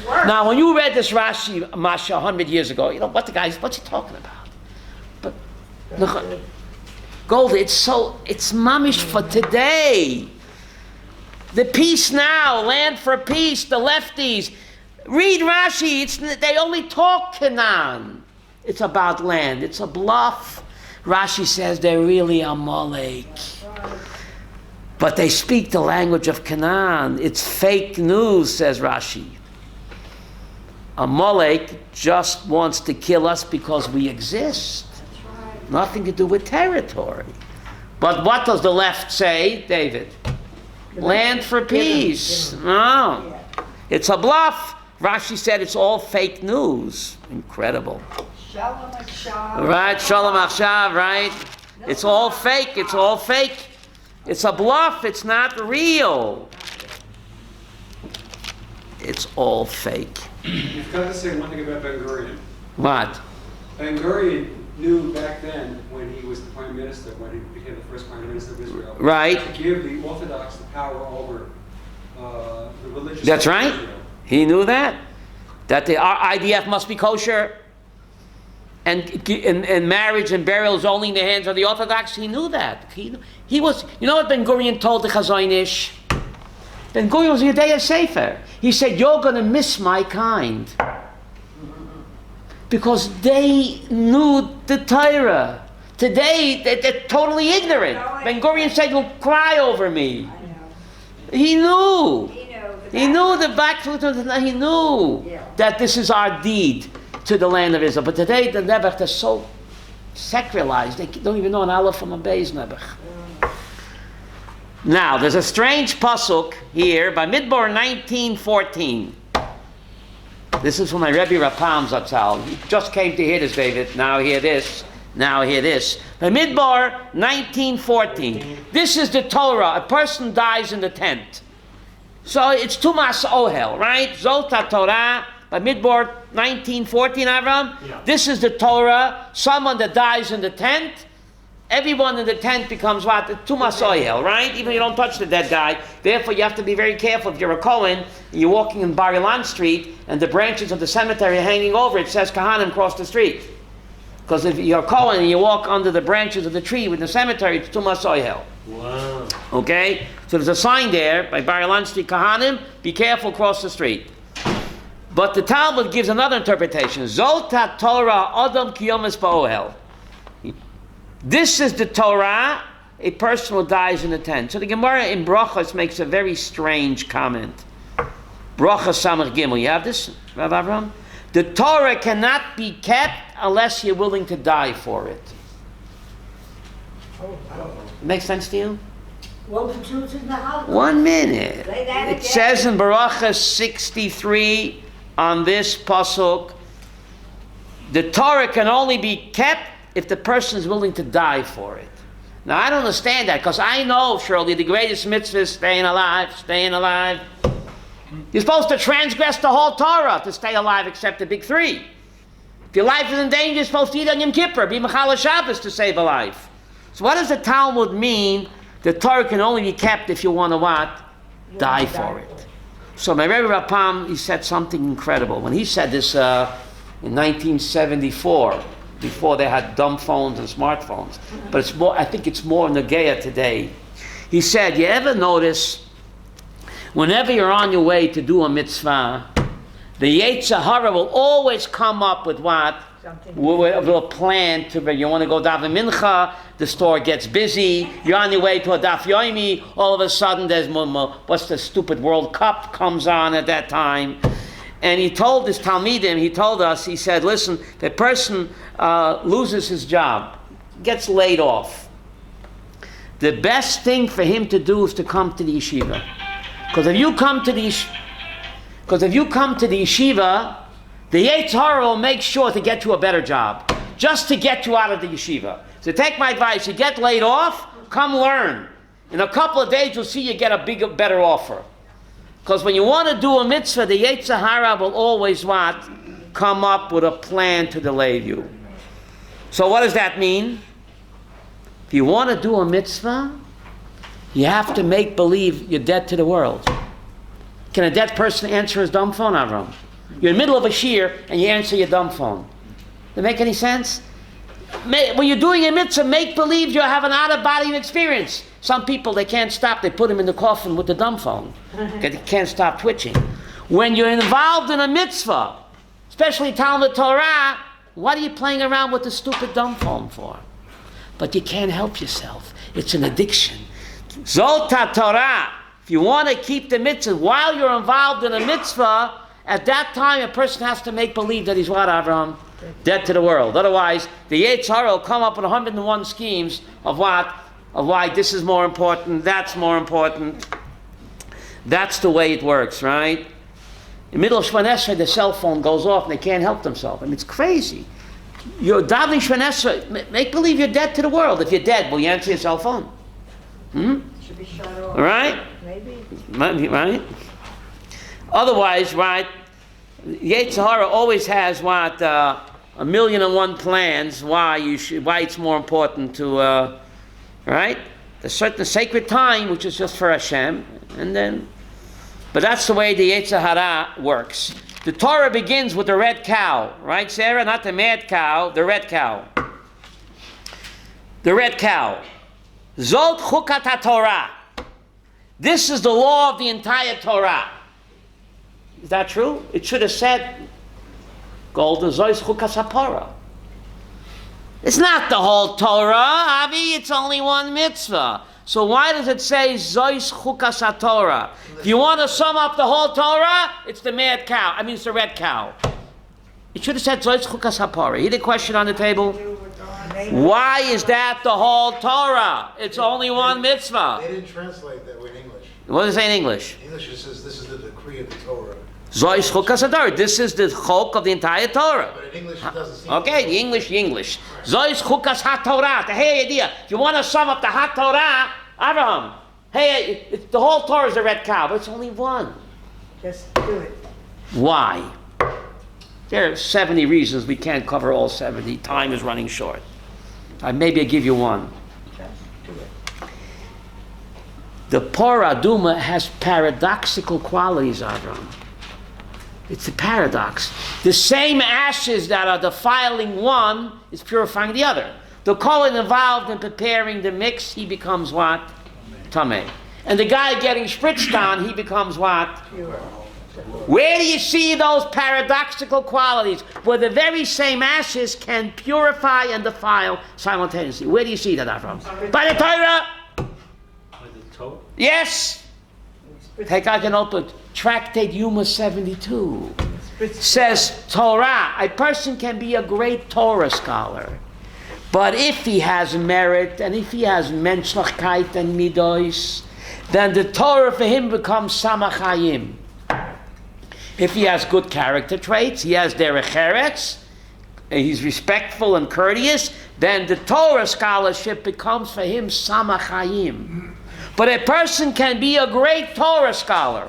Now, when you read this Rashi, Masha, 100 years ago, you know, what's he talking about? But look, Golda, it's mamish for today. The peace now, land for peace, the lefties. Read Rashi, they only talk Canaan. It's about land, it's a bluff. Rashi says they're really Amalek. But they speak the language of Canaan. It's fake news, says Rashi. Amalek just wants to kill us because we exist. Nothing to do with territory. But what does the left say, David? Land for peace. No. It's a bluff. Rashi said it's all fake news. Incredible. Shalom Achshav. Right, Shalom Achshav, right? It's all fake, it's all fake. It's a bluff, it's not real. It's all fake. You've got to say one thing about Ben-Gurion. What? Ben-Gurion knew back then, when he was the prime minister, when he became the first prime minister of Israel, Right. to give the Orthodox the power over the religious. That's of right. Israel. He knew that. That the IDF must be kosher. And marriage and burial is only in the hands of the Orthodox. He knew that. He was, you know what Ben-Gurion told the Chazon Ish? Ben-Gurion was a Yedei Sefer. He said, you're going to miss my kind. Because they knew the Torah. Today, they're totally ignorant. Ben-Gurion said, you'll cry over me. He knew. He knew the back truth. He knew that this is our deed to the land of Israel. But today the Nebuch is so secularized, they don't even know an Aleph from a Beis Nebuch. Now, there's a strange pasuk here by Midbar 19:14. This is from my Rebbe Rapam Zatzal. He just came to hear this, David. Now hear this. Now hear this. By Midbar 19:14. This is the Torah. A person dies in the tent. So it's Tumas Ohel, right? Zota Torah. By Midbar 19:14, Avram, This is the Torah. Someone that dies in the tent, everyone in the tent becomes what? Tumas Ohel, right? Even if you don't touch the dead guy. Therefore, you have to be very careful. If you're a Kohen, and you're walking in Bar Ilan Street, and the branches of the cemetery are hanging over, it says Kahanim cross the street. Because if you're a Kohen and you walk under the branches of the tree with the cemetery, it's Tumas Ohel. Wow. Okay? So there's a sign there by Bar Ilan Street, Kahanim, be careful, cross the street. But the Talmud gives another interpretation. Zolta Torah Adam Kiyomis Ba'ohel. This is the Torah, a person who dies in a tent. So the Gemara in Brachos makes a very strange comment. Brachos Samach Gimel. You have this, Rav Avram? The Torah cannot be kept unless you're willing to die for it. Makes sense to you? What would choose in the house? 1 minute. Say that It again. says in Baruch 63 on this pasuk, the Torah can only be kept if the person is willing to die for it. Now I don't understand that, because I know, Shirley, the greatest mitzvah is staying alive, staying alive. You're supposed to transgress the whole Torah to stay alive, except the big three. If your life is in danger, you're supposed to eat on Yom Kippur, be Mechala Shabbos to save a life. So what does the Talmud mean? The Torah can only be kept if you want to what? Die for it. So my Rebbe Rapam, he said something incredible. When he said this in 1974, before they had dumb phones and smartphones, but it's more, I think it's more Nageya today. He said, you ever notice, whenever you're on your way to do a mitzvah, the Yetzer Hara will always come up with what? Something. With a plan to, you want to go daven mincha, the store gets busy, you're on your way to a daf yomi, all of a sudden there's, what's the stupid World Cup comes on at that time. And he told his Talmidim, he told us, he said, listen, the person loses his job, gets laid off. The best thing for him to do is to come to the yeshiva. Because if you come to the yeshiva, the Yetzer Hara will make sure to get you a better job, just to get you out of the yeshiva. So take my advice, you get laid off, come learn. In a couple of days you'll see you get a bigger, better offer. Because when you want to do a mitzvah, the Yetzer Hara will always what? Come up with a plan to delay you. So what does that mean? If you want to do a mitzvah, you have to make believe you're dead to the world. Can a dead person answer his dumb phone, Avram? You're in the middle of a shiur and you answer your dumb phone. Does that make any sense? When you're doing a mitzvah, make believe you have an out-of-body experience. Some people, they can't stop. They put him in the coffin with the dumb phone. They can't stop twitching. When you're involved in a mitzvah, especially Talmud Torah, what are you playing around with the stupid dumb phone for? But you can't help yourself. It's an addiction. Zota Torah. If you want to keep the mitzvah, while you're involved in a mitzvah, at that time a person has to make believe that he's what, Avraham? Dead to the world. Otherwise, the Yetzer Hara will come up with 101 schemes of what? Of why this is more important, that's more important. That's the way it works, right? In the middle of Shemona Esrei, the cell phone goes off and they can't help themselves. I mean, it's crazy. You're davening Shemona Esrei, make believe you're dead to the world. If you're dead, will you answer your cell phone? Should be shut off. Right? Maybe. Right? Otherwise, right, Yetzer Hara always has what? 1,000,001 plans why it's more important to, right? There's certain sacred time, which is just for Hashem, and then, but that's the way the Yetzer Hara works. The Torah begins with the red cow, right, Sarah? Not the mad cow, the red cow. The red cow. Zot Chukat HaTorah. This is the law of the entire Torah. Is that true? It should have said, Golden Zois Chukas HaPorah. It's not the whole Torah, Avi. It's only one mitzvah. So why does it say Zois Chukas HaTorah? If you want to sum up the whole Torah, it's the mad cow. I mean, it's the red cow. It should have said Zois Chukas HaPorah. Hear the question on the table? Why is that the whole Torah? It's only one mitzvah. They didn't translate that way in English. What does it say in English? In English it says this is the decree of the Torah. Zois Chukas HaTorah. This is the chok of the entire Torah. But in English it doesn't seem Okay, the English. Zois Chukas HaTorah. Hey, idea. If you want to sum up the HaTorah, Abraham, hey, the whole Torah is a red cow, but it's only one. Just do it. Why? There are 70 reasons we can't cover all 70. Time is running short. Maybe I'll give you one. Just do it. The Parah Aduma has paradoxical qualities, Avram. It's a paradox. The same ashes that are defiling one is purifying the other. The Kohen involved in preparing the mix, he becomes what? Tameh. And the guy getting spritzed on, he becomes what? Pure. Where do you see those paradoxical qualities where the very same ashes can purify and defile simultaneously? Where do you see that, Avram? By the Torah! With the toe? Yes! Take out your notebook. Tractate Yuma 72 says Torah. A person can be a great Torah scholar, But if he has merit, and if he has menschlichkeit and midos, then the Torah for him becomes samachayim. If he has good character traits, he has derech eretz, he's respectful and courteous, then the Torah scholarship becomes for him samachayim. But a person can be a great Torah scholar,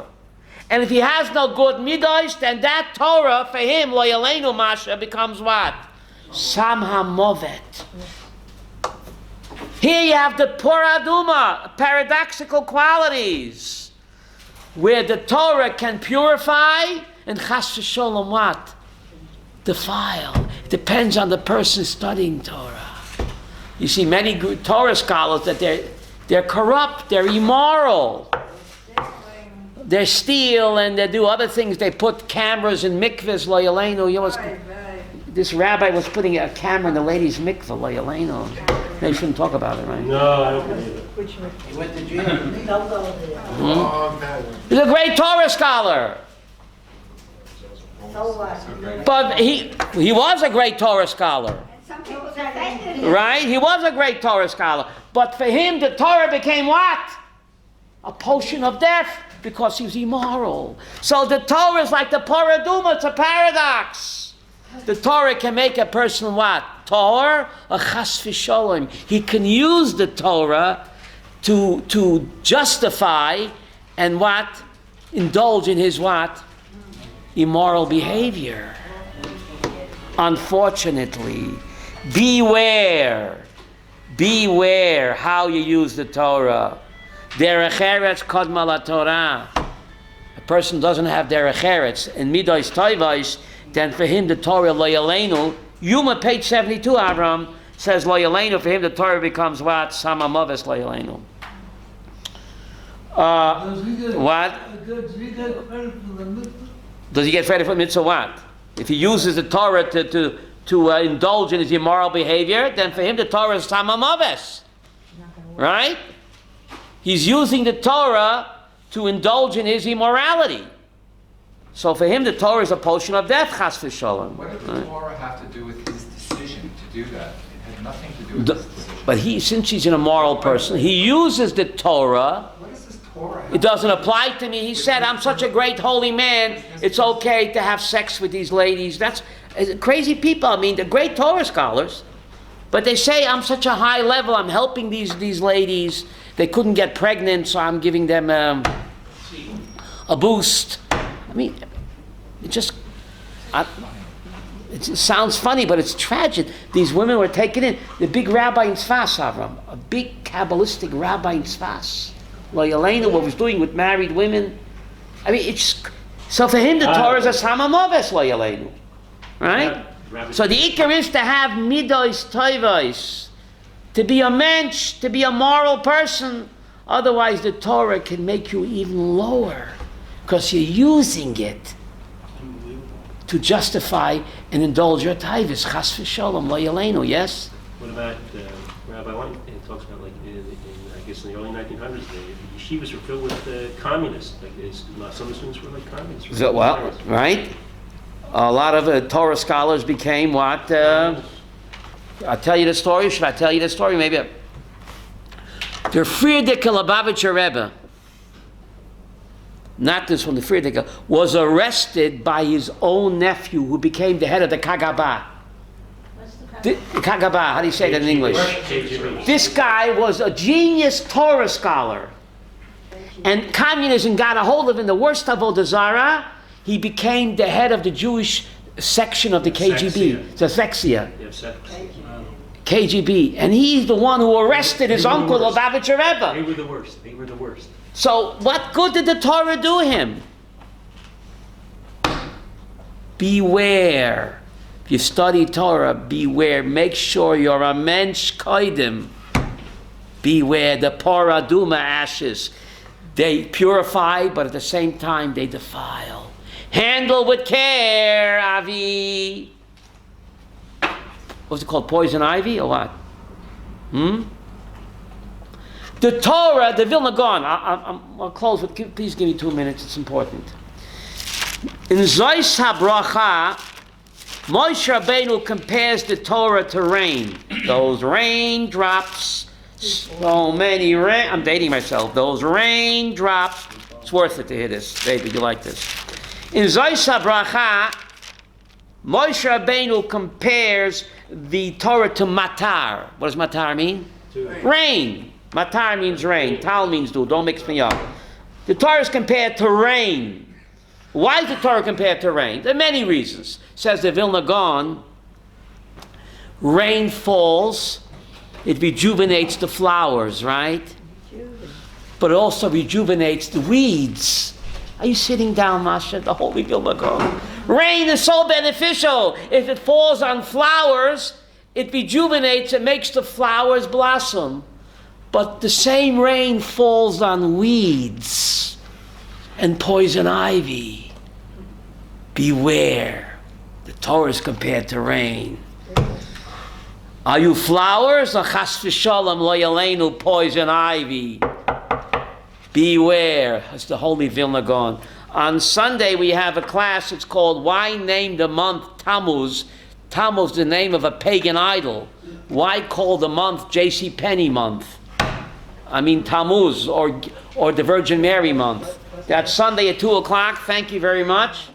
and if he has no good midos, then that Torah for him, lo yaleinu masha, becomes what? Sam hamovet. Here you have the poraduma, paradoxical qualities, where the Torah can purify and chas v'sholom what? Defile. It depends on the person studying Torah. You see many Torah scholars that they're corrupt, they're immoral. They steal and they do other things. They put cameras in mikvahs, lo yaleinu. You know, this rabbi was putting a camera in the ladies' mikvah, lo yaleinu. They shouldn't talk about it, right? No, I don't believe it. He went to jail. Don't go there. He's a great Torah scholar. So what? But he was a great Torah scholar. Some people defended him. Right? He was a great Torah scholar. But for him, the Torah became what? A potion of death, because he was immoral. So the Torah is like the paraduma, it's a paradox. The Torah can make a person what? Tahor, a chas v'sholem. He can use the Torah to justify and what? Indulge in his what? Immoral behavior. Unfortunately, beware how you use the Torah. Derech eretz kodma laTorah. A person doesn't have derech eretz and midos toivos, then for him the Torah lo yaleinu. Yuma, page 72, Avram says lo yaleinu. For him the Torah becomes what? Sama maves lo yaleinu. What? Does he get credit for mitzvah? What? If he uses the Torah to indulge in his immoral behavior, then for him the Torah is sama maves. Right? He's using the Torah to indulge in his immorality. So for him, the Torah is a potion of death, chas v'sholem. What did the Torah have to do with his decision to do that? It had nothing to do with his decision. But since he's an immoral person, he uses the Torah. What is this Torah? It doesn't apply to me. He said, I'm such a great holy man, it's okay to have sex with these ladies. That's crazy people. I mean, they're great Torah scholars, but they say, I'm such a high level, I'm helping these ladies. They couldn't get pregnant, so I'm giving them a boost. I mean, it sounds funny, but it's tragic. These women were taken in. The big rabbi in Tzfas, Avram, a big Kabbalistic rabbi in Tzfas, lo yaleinu, what was doing with married women. I mean, so for him the Torah is a sama maves lo yaleinu, right? So the ikar is to have midos toivos, to be a mensch, to be a moral person. Otherwise, the Torah can make you even lower, because you're using it to justify and indulge your taivas, chas v'sholom, lo yaleinu, yes? What about Rabbi White? It talks about, like, I guess in the early 1900s, the yeshivas were filled with communists. Like, some of the students were like communists. Well, right? A lot of Torah scholars became what? I'll tell you the story. Should I tell you the story? Maybe. Der Friedrich Lubavitcher Rebbe, not this one, the Friedrich, was arrested by his own nephew, who became the head of the KGB. The KGB, how do you say that in English? This guy was a genius Torah scholar. And communism got a hold of him, the worst of Avodah Zarah. He became the head of the Jewish section of the KGB, the Sexia. KGB. And he's the one who arrested his uncle, Lubavitcher Rebbe. They were the worst. They were the worst. So what good did the Torah do him? Beware. If you study Torah, beware. Make sure you're a mensch koidim. Beware. The paraduma ashes, they purify, but at the same time they defile. Handle with care, Avi. What's it called? Poison ivy or what? The Torah, the Vilna Gaon, I'll close with, please give me 2 minutes, it's important. In Zois HaBracha, Moshe Rabbeinu compares the Torah to rain. Those raindrops, so many rain. I'm dating myself. Those raindrops. It's worth it to hear this. David, you like this. In Zos HaBracha, Moshe Rabbeinu compares the Torah to matar. What does matar mean? Rain. Matar means rain. Tal means dew. Don't mix me up. The Torah is compared to rain. Why is the Torah compared to rain? There are many reasons. Says the Vilna Gaon, rain falls, it rejuvenates the flowers, right? But it also rejuvenates the weeds. Are you sitting down, Masha? The Holy Vilna Gaon. Rain is so beneficial. If it falls on flowers, it rejuvenates and makes the flowers blossom. But the same rain falls on weeds and poison ivy. Beware. The Torah is compared to rain. Are you flowers or chas v'shalom lo yaleinu poison ivy? Beware. That's the Holy Vilna Gaon. On Sunday we have a class. It's called Why Name the Month Tammuz? Tammuz, the name of a pagan idol. Why call the month J.C. Penney month? I mean Tammuz or the Virgin Mary month. That's Sunday at 2:00. Thank you very much.